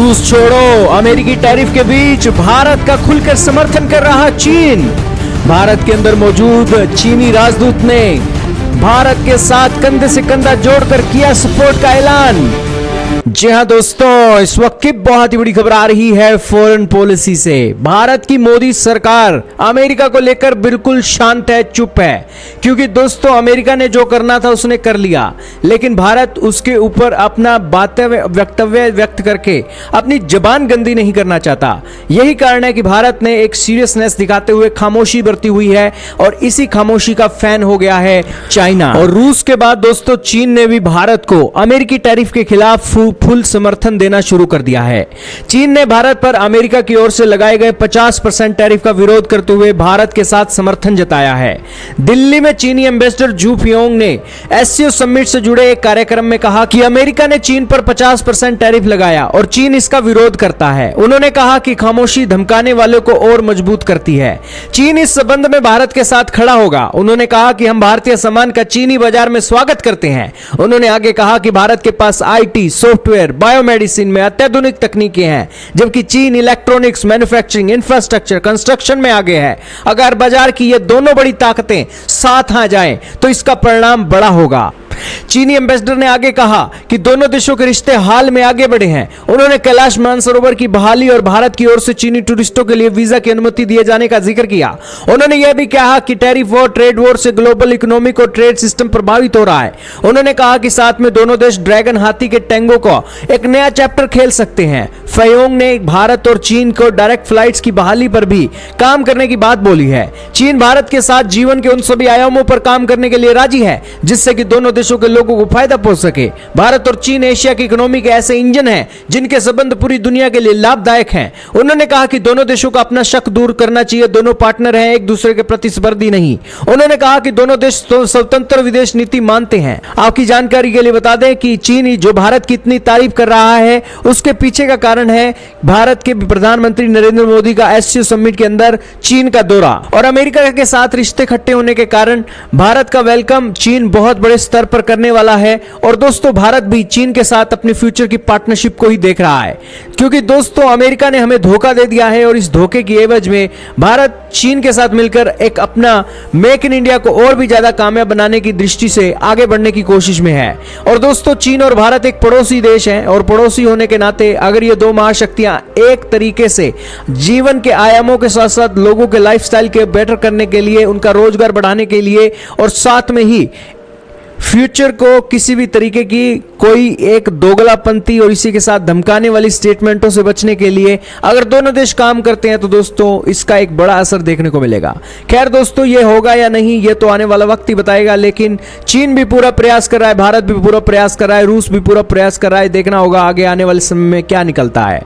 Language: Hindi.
रूस छोड़ो, अमेरिकी टैरिफ के बीच भारत का खुलकर समर्थन कर रहा चीन। भारत के अंदर मौजूद चीनी राजदूत ने भारत के साथ कंधे से कंधा जोड़कर किया सपोर्ट का ऐलान। जी हां दोस्तों, इस वक्त की बहुत ही बड़ी खबर आ रही है फॉरेन पॉलिसी से। भारत की मोदी सरकार अमेरिका को लेकर बिल्कुल शांत है, चुप है, क्योंकि दोस्तों अमेरिका ने जो करना था उसने कर लिया, लेकिन भारत उसके ऊपर अपना वक्तव्य व्यक्त करके अपनी जबान गंदी नहीं करना चाहता। यही कारण है कि भारत ने एक सीरियसनेस दिखाते हुए खामोशी बरती हुई है और इसी खामोशी का फैन हो गया है चाइना। और रूस के बाद दोस्तों चीन ने भी भारत को अमेरिकी टैरिफ के खिलाफ फुल समर्थन देना शुरू कर दिया है। चीन ने भारत पर अमेरिका की ओर से लगाए गए 50% टैरिफ का विरोध करते हुए भारत के साथ समर्थन जताया है। दिल्ली में चीनी एम्बेसडर जू फियोंग ने एससीओ समिट से जुड़े एक कार्यक्रम में कहा कि अमेरिका ने चीन पर 50% टैरिफ लगाया और चीन इसका विरोध करता है। उन्होंने कहा कि खामोशी धमकाने वालों को और मजबूत करती है। चीन इस संबंध में भारत के साथ खड़ा होगा। उन्होंने कहा कि हम भारतीय सामान का चीनी बाजार में स्वागत करते हैं। उन्होंने आगे कहा कि भारत के पास आईटी, सॉफ्टवेयर, बायोमेडिसिन में अत्याधुनिक तकनीकें हैं, जबकि चीन इलेक्ट्रॉनिक्स, मैन्युफैक्चरिंग, इंफ्रास्ट्रक्चर, कंस्ट्रक्शन में आगे है। अगर बाजार की ये दोनों बड़ी ताकतें साथ आ जाएं, तो इसका परिणाम बड़ा होगा। चीनी एम्बेसडर ने आगे कहा कि दोनों देशों के रिश्ते हाल में आगे बढ़े हैं। उन्होंने कैलाश मानसरोवर की बहाली और भारत की ओर से चीनी टूरिस्टों के लिए वीजा की अनुमति दिए जाने का जिक्र किया। उन्होंने यह भी कहा कि टैरिफ वॉर, ट्रेड वॉर से ग्लोबल इकोनॉमिक और ट्रेड सिस्टम प्रभावित हो रहा है। उन्होंने कहा कि साथ में दोनों देश ड्रैगन हाथी के टैंगो को एक नया चैप्टर खेल सकते हैं। फयोंग ने भारत और चीन को डायरेक्ट फ्लाइट्स की बहाली पर भी काम करने की बात बोली है। चीन भारत के साथ जीवन के उन सभी आयामों पर काम करने के लिए राजी है जिससे कि दोनों देशों के लोगों को फायदा पहुंच सके। भारत और चीन एशिया की इकोनॉमी के ऐसे इंजन हैं जिनके संबंध पूरी दुनिया के लिए लाभदायक हैं। उन्होंने कहा कि दोनों देशों को अपना शक दूर करना चाहिए। दोनों पार्टनर हैं, एक दूसरे के प्रतिस्पर्धी नहीं। उन्होंने कहा कि दोनों देश स्वतंत्र विदेश नीति मानते हैं। आपकी जानकारी के लिए बता दें कि चीन जो भारत की इतनी तारीफ कर रहा है उसके पीछे का कारण है भारत के प्रधानमंत्री नरेंद्र मोदी का एससीओ समिट के अंदर चीन का दौरा और अमेरिका के साथ रिश्ते खट्टे होने के कारण भारत का वेलकम चीन बहुत बड़े स्तर पर करने वाला है। और दोस्तों भारत भी चीन के साथ अपने फ्यूचर की पार्टनरशिप को ही देख रहा है, क्योंकि दोस्तों अमेरिका ने हमें धोखा दे दिया है और इस धोखे की एवज में भारत चीन के साथ मिलकर एक अपना मेक इन इंडिया को और भी ज्यादा कामयाब बनाने की दृष्टि से आगे बढ़ने की कोशिश में है। और दोस्तों चीन और भारत एक पड़ोसी देश हैं और पड़ोसी होने के नाते अगर ये दो महाशक्तियां एक तरीके से जीवन के आयामों के साथ साथ लोगों के लाइफस्टाइल के बेटर करने के लिए, उनका रोजगार बढ़ाने के लिए और साथ में ही फ्यूचर को किसी भी तरीके की कोई एक दोगलापंथी और इसी के साथ धमकाने वाली स्टेटमेंटों से बचने के लिए अगर दोनों देश काम करते हैं तो दोस्तों इसका एक बड़ा असर देखने को मिलेगा। खैर दोस्तों ये होगा या नहीं ये तो आने वाला वक्त ही बताएगा, लेकिन चीन भी पूरा प्रयास कर रहा है, भारत भी पूरा प्रयास कर रहा है, रूस भी पूरा प्रयास कर रहा है। देखना होगा आगे आने वाले समय में क्या निकलता है।